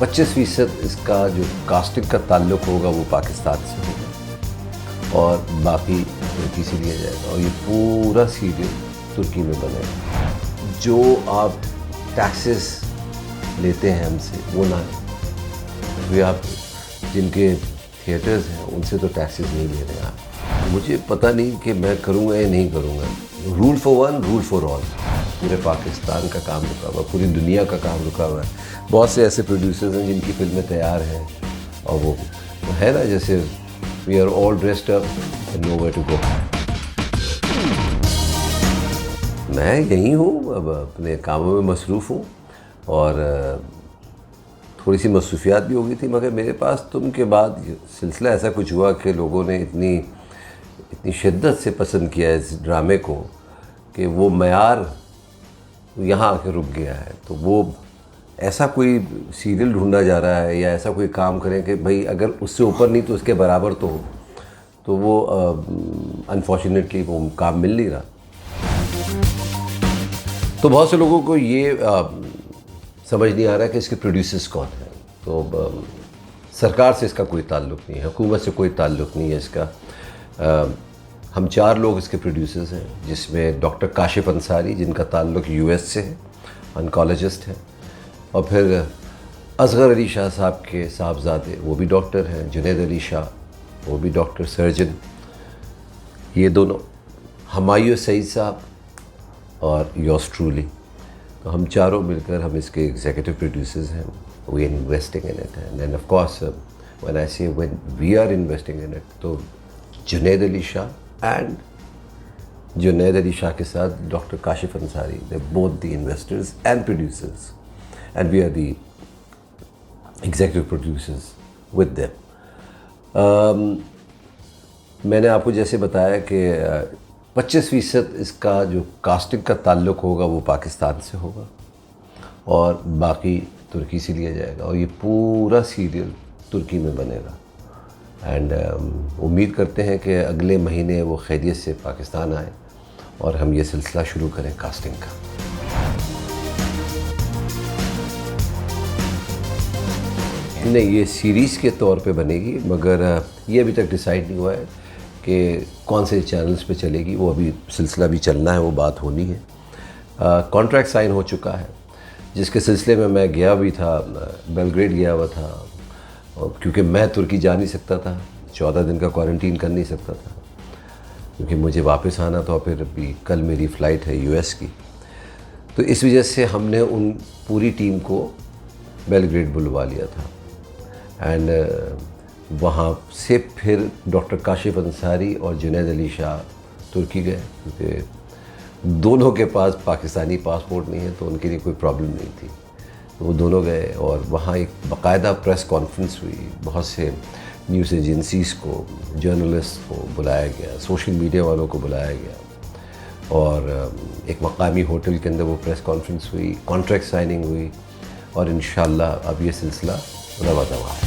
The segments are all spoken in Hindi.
25% इसका जो कास्टिंग का ताल्लुक होगा वो पाकिस्तान से होगा और बाकी तुर्की से लिया जाएगा और ये पूरा सीरियल तुर्की में बनेगा। जो आप टैक्सेस लेते हैं हमसे वो ना, वे आप जिनके थिएटर्स हैं उनसे तो टैक्सेस नहीं ले रहे आप। मुझे पता नहीं कि मैं करूँगा या नहीं करूँगा। Rule for one, rule for all. पूरे पाकिस्तान का काम रुका हुआ, पूरी दुनिया का काम रुका हुआ है। बहुत से ऐसे प्रोड्यूसर्स हैं जिनकी फिल्में तैयार हैं और वो है ना, जैसे we are all dressed up and nowhere to go. मैं यहीं हूँ, अब अपने कामों में मसरूफ़ हूँ और थोड़ी सी मसरूफियात भी हो गई थी, मगर मेरे पास तुम के बाद सिलसिला ऐसा कुछ हुआ कि लोगों ने इतनी शिद्दत से पसंद किया इस ड्रामे को कि वो मयार यहाँ आके रुक गया है। तो वो ऐसा कोई सीरियल ढूंढा जा रहा है या ऐसा कोई काम करें कि भाई अगर उससे ऊपर नहीं तो उसके बराबर तो हो, तो वो अनफॉर्चुनेटली वो काम मिल नहीं रहा। तो बहुत से लोगों को ये समझ नहीं आ रहा है कि इसके प्रोड्यूसर्स कौन हैं। तो सरकार से इसका कोई ताल्लुक़ नहीं है, हुकूमत से कोई ताल्लुक़ नहीं है इसका। हम 4 लोग इसके प्रोड्यूसर्स हैं, जिसमें डॉक्टर काशिफ अंसारी जिनका ताल्लुक़ यूएस से है, ऑन्कोलॉजिस्ट हैं, और फिर असगर अली शाह साहब के साहबजादे वो भी डॉक्टर हैं, जुनैद अली शाह वो भी डॉक्टर सर्जन, ये दोनों, हमायूं सईद साहब और योर्स ट्रूली। तो हम चारों मिलकर हम इसके एग्जीक्यूटिव प्रोड्यूसर्स हैं। We are investing in it and of course when I say when we are investing in it, तो जुनैद अली शाह एंड जुनैद अली शाह के साथ doctor Kashif Ansari, they both the investors and producers and we are the executive producers with them. मैंने आपको जैसे बताया कि 25% इसका जो कास्टिंग का ताल्लुक होगा वो पाकिस्तान से होगा और बाकी तुर्की से लिया जाएगा और ये पूरा सीरियल तुर्की में बनेगा। एंड उम्मीद करते हैं कि अगले महीने वो खैरियत से पाकिस्तान आए और हम ये सिलसिला शुरू करें कास्टिंग का। नहीं, ये सीरीज़ के तौर पे बनेगी, मगर ये अभी तक डिसाइड नहीं हुआ है कि कौन से चैनल्स पे चलेगी। वो अभी सिलसिला भी चलना है, वो बात होनी है। कॉन्ट्रैक्ट साइन हो चुका है, जिसके सिलसिले में मैं गया भी था, बेलग्रेड गया हुआ था, और क्योंकि मैं तुर्की जा नहीं सकता था, 14 दिन का क्वारंटीन कर नहीं सकता था, क्योंकि मुझे वापस आना था। फिर अभी कल मेरी फ़्लाइट है यूएस की, तो इस वजह से हमने उन पूरी टीम को बेलग्रेड बुलवा लिया था। एंड वहाँ से फिर डॉक्टर काशिफ अंसारी और जुनैद अली शाह तुर्की गए, क्योंकि दोनों के पास पाकिस्तानी पासपोर्ट नहीं है, तो उनके लिए कोई प्रॉब्लम नहीं थी। तो वो दोनों गए और वहाँ एक बाकायदा प्रेस कॉन्फ्रेंस हुई। बहुत से न्यूज़ एजेंसीज़ को, जर्नलिस्ट को बुलाया गया, सोशल मीडिया वालों को बुलाया गया और एक मकामी होटल के अंदर वो प्रेस कॉन्फ्रेंस हुई, कॉन्ट्रैक्ट साइनिंग हुई और इंशाअल्लाह अब ये सिलसिला रवा दवा है।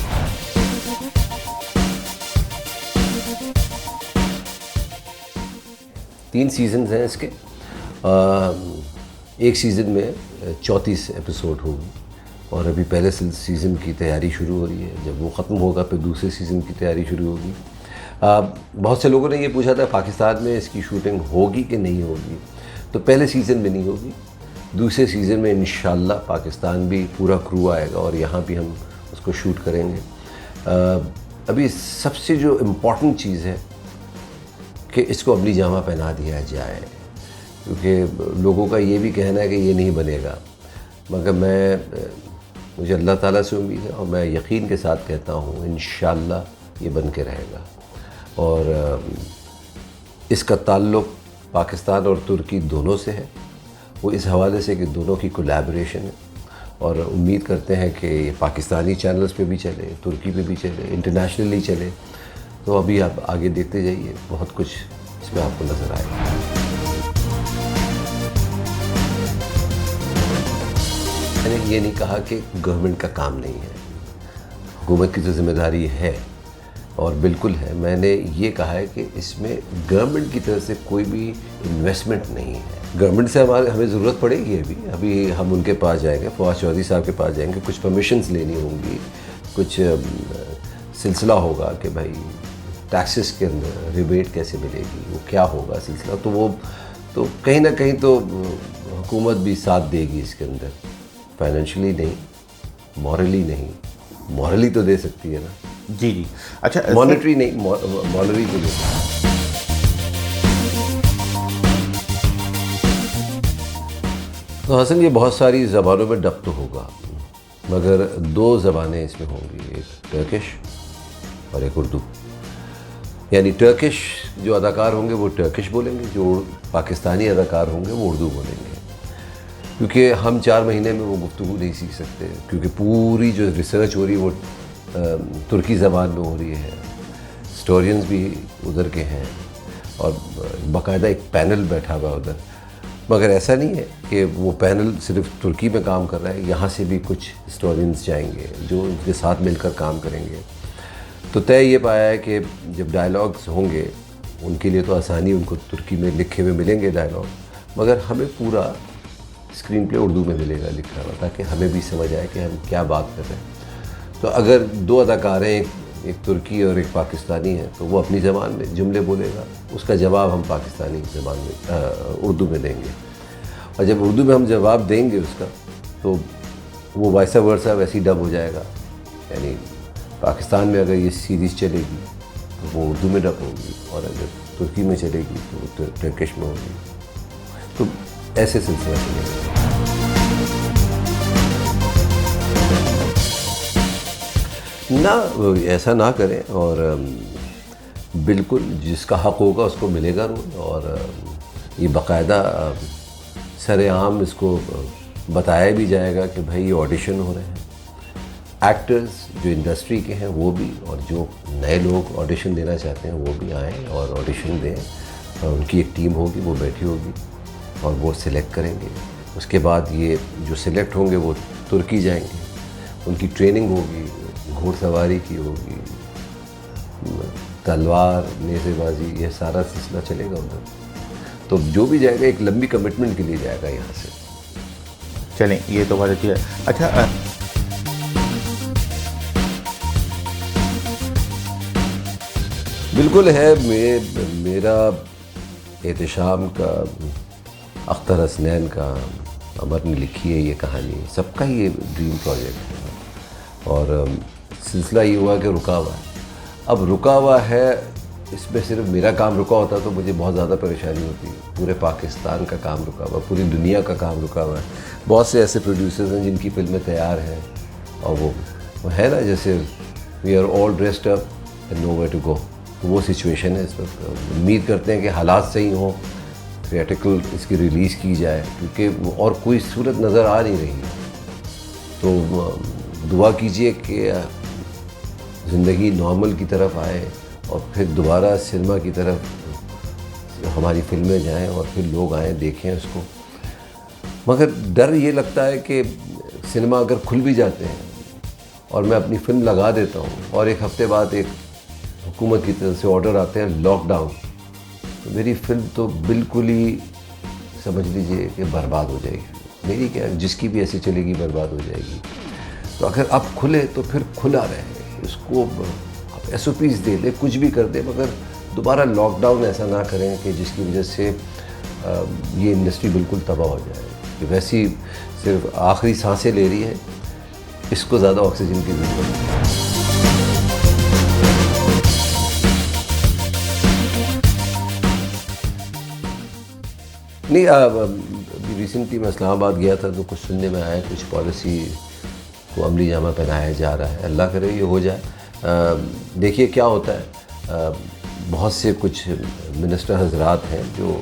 तीन सीज़न्स हैं इसके। एक सीज़न में 34 एपिसोड होगी और अभी पहले सीज़न की तैयारी शुरू हो रही है। जब वो ख़त्म होगा फिर दूसरे सीज़न की तैयारी शुरू होगी। बहुत से लोगों ने ये पूछा था पाकिस्तान में इसकी शूटिंग होगी कि नहीं होगी, तो पहले सीज़न में नहीं होगी, दूसरे सीज़न में इंशाअल्लाह पाकिस्तान भी पूरा क्रू आएगा और यहाँ भी हम उसको शूट करेंगे। अभी सबसे जो इम्पॉर्टेंट चीज़ है कि इसको अगली जामा पहना दिया जाए, क्योंकि लोगों का ये भी कहना है कि ये नहीं बनेगा, मगर मुझे अल्लाह ताला से उम्मीद है और मैं यकीन के साथ कहता हूँ इंशाअल्लाह ये बन के रहेगा। और इसका ताल्लुक़ पाकिस्तान और तुर्की दोनों से है, वो इस हवाले से कि दोनों की कोलैबोरेशन है और उम्मीद करते हैं कि ये पाकिस्तानी चैनल्स पे भी चले, तुर्की पे भी चले, इंटरनेशनली चले। तो अभी आप आगे देखते जाइए, बहुत कुछ इसमें आपको नज़र आएगा। मैंने ये नहीं कहा कि गवर्नमेंट का काम नहीं है, हुकूमत की तो ज़िम्मेदारी है और बिल्कुल है, मैंने ये कहा है कि इसमें गवर्नमेंट की तरफ से कोई भी इन्वेस्टमेंट नहीं है। गवर्नमेंट से हमें ज़रूरत पड़ेगी अभी हम उनके पास जाएंगे, फवाद चौधरी साहब के पास जाएंगे, कुछ परमिशंस लेनी होंगी, कुछ सिलसिला होगा कि भाई टैक्सेस के अंदर रिबेट कैसे मिलेगी, वो क्या होगा सिलसिला, तो वो तो कहीं ना कहीं तो हुकूमत भी साथ देगी इसके अंदर, फाइनेंशियली नहीं, मॉरली नहीं। मॉरली तो दे सकती है ना। जी जी। अच्छा, मॉनेटरी नहीं, मॉरली तो दे सकती है। तो हसन, ये बहुत सारी ज़बानों में डब तो होगा, मगर 2 ज़बानें इसमें होंगी, एक टर्किश और एक उर्दू। यानी टर्किश जो अदाकार होंगे वो टर्किश बोलेंगे, जो पाकिस्तानी अदाकार होंगे वो उर्दू बोलेंगे, क्योंकि हम 4 महीने में वो गुफ्तगू नहीं सीख सकते, क्योंकि पूरी जो रिसर्च हो रही है वो तुर्की ज़बान में हो रही है, हिस्टोरियंस भी उधर के हैं और बाकायदा एक पैनल बैठा हुआ उधर। मगर ऐसा नहीं है कि वो पैनल सिर्फ तुर्की में काम कर रहा है, यहाँ से भी कुछ हिस्टोरियंस जाएंगे जो उनके साथ मिलकर काम करेंगे। तो तय ये पाया है कि जब डायलॉग्स होंगे उनके लिए तो आसानी, उनको तुर्की में लिखे हुए मिलेंगे डायलॉग, मगर हमें पूरा स्क्रीन प्ले उर्दू में मिलेगा लिखा हुआ, ताकि हमें भी समझ आए कि हम क्या बात कर रहे हैं। तो अगर 2 अदाकार हैं, एक तुर्की और एक पाकिस्तानी है, तो वो अपनी ज़बान में जुमले बोलेगा, उसका जवाब हम पाकिस्तानी ज़बान में उर्दू में देंगे, और जब उर्दू में हम जवाब देंगे उसका, तो वो वैसा वर्सा वैसी डब हो जाएगा। यानी पाकिस्तान में अगर ये सीरीज़ चलेगी तो वो उर्दू में डब होगी, और अगर तुर्की में चलेगी तो टर्किश में होगी, तो ऐसे सिलसिला चलेगा। ना, ऐसा ना करें, और बिल्कुल जिसका हक़ होगा उसको मिलेगा रोल, और ये बाकायदा सरेआम इसको बताया भी जाएगा कि भाई ये ऑडिशन हो रहे हैं। एक्टर्स जो इंडस्ट्री के हैं वो भी, और जो नए लोग ऑडिशन देना चाहते हैं वो भी आएँ और ऑडिशन दें, और उनकी एक टीम होगी, वो बैठी होगी और वो सिलेक्ट करेंगे। उसके बाद ये जो सिलेक्ट होंगे वो तुर्की जाएंगे, उनकी ट्रेनिंग होगी, घोड़सवारी की होगी, तलवार, नेज़ेबाजी, ये सारा सिलसिला चलेगा उधर। तो जो भी जाएगा एक लंबी कमिटमेंट के लिए जाएगा यहाँ से। चलें, ये तो बहुत अच्छी है। अच्छा, बिल्कुल है, मेरा एहतशाम का, अख्तर हसनैन का, अमर ने लिखी है ये कहानी, सबका ये ड्रीम प्रोजेक्ट है, और सिलसिला ये हुआ कि रुका हुआ है। अब रुका हुआ है, इसमें सिर्फ मेरा काम रुका होता तो मुझे बहुत ज़्यादा परेशानी होती। पूरे पाकिस्तान का काम रुका हुआ, पूरी दुनिया का काम रुका हुआ है। बहुत से ऐसे प्रोड्यूसर्स हैं जिनकी फिल्में तैयार हैं, और वो है ना, जैसे we are all dressed up and nowhere to go, वो सिचुएशन है इस वक्त। उम्मीद करते हैं कि हालात सही हों, थिएट्रिकल इसकी रिलीज़ की जाए, क्योंकि और कोई सूरत नज़र आ नहीं रही। तो दुआ कीजिए कि ज़िंदगी नॉर्मल की तरफ आए, और फिर दोबारा सिनेमा की तरफ हमारी फिल्में जाएं, और फिर लोग आएँ देखें उसको। मगर डर ये लगता है कि सिनेमा अगर खुल भी जाते हैं और मैं अपनी फ़िल्म लगा देता हूँ, और 1 हफ़्ते बाद एक हुकूमत की तरफ से ऑर्डर आते हैं लॉकडाउन, तो मेरी फ़िल्म तो बिल्कुल ही समझ लीजिए कि बर्बाद हो जाएगी। मेरी क्या, जिसकी भी ऐसी चलेगी बर्बाद हो जाएगी। तो अगर अब खुले तो फिर खुला रहे, इसको आप SOPs दे दें, कुछ भी कर दें, मगर दोबारा लॉकडाउन ऐसा ना करें कि जिसकी वजह से ये इंडस्ट्री बिल्कुल तबाह हो जाए। कि वैसी सिर्फ आखिरी सांसें ले रही है, इसको ज़्यादा ऑक्सीजन की ज़रूरत है। नहीं, अभी रिसेंटली मैं इस्लामाबाद गया था, तो कुछ सुनने में आया, कुछ पॉलिसी को अमली जामा पहनाया जा रहा है। अल्लाह करे ये हो जाए। देखिए क्या होता है, बहुत से कुछ मिनिस्टर हजरात हैं जो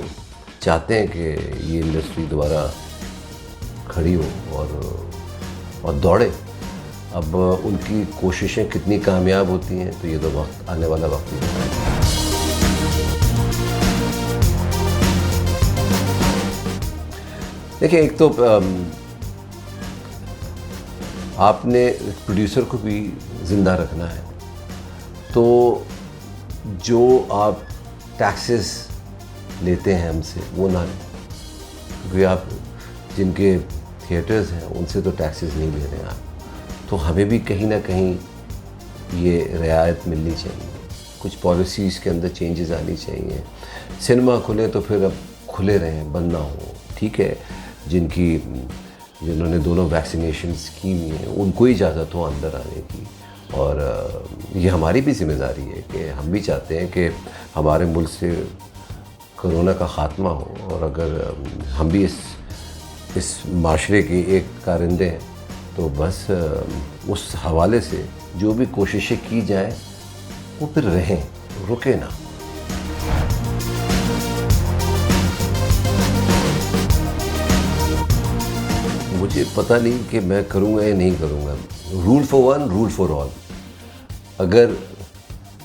चाहते हैं कि ये इंडस्ट्री दोबारा खड़ी हो और दौड़े। अब उनकी कोशिशें कितनी कामयाब होती हैं तो ये तो वक्त, आने वाला वक्त ही बताएगा। देखिए, एक तो आपने प्रोड्यूसर को भी ज़िंदा रखना है, तो जो आप टैक्सेस लेते हैं हमसे वो ना लें, क्योंकि आप जिनके थिएटर्स हैं उनसे तो टैक्सेस नहीं ले रहे हैं आप, तो हमें भी कहीं ना कहीं ये रियायत मिलनी चाहिए। कुछ पॉलिसीज़ के अंदर चेंजेस आनी चाहिए। सिनेमा खुले तो फिर अब खुले रहें, बंद ना हो, ठीक है। जिन्होंने दोनों वैक्सीनेशंस की हुई हैं उनको ही इजाज़त हो अंदर आने की, और ये हमारी भी जिम्मेदारी है कि हम भी चाहते हैं कि हमारे मुल्क से कोरोना का ख़ात्मा हो, और अगर हम भी इस माशरे के एक कारिंदे हैं तो बस उस हवाले से जो भी कोशिशें की जाएं वो फिर रहें, रुके ना। मुझे पता नहीं कि मैं करूँगा या नहीं करूँगा। Rule for one, rule for all. अगर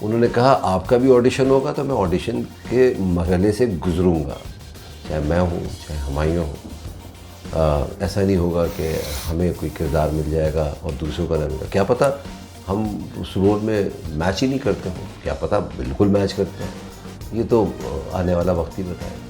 उन्होंने कहा आपका भी ऑडिशन होगा तो मैं ऑडिशन के मरहले से गुजरूँगा, चाहे मैं हूँ चाहे हुमायूं हो। ऐसा नहीं होगा कि हमें कोई किरदार मिल जाएगा और दूसरों का नहीं मिलेगा। क्या पता हम उस रोल में मैच ही नहीं करते हो, क्या पता बिल्कुल मैच करते हैं। ये तो आने वाला वक्त ही बताएगा।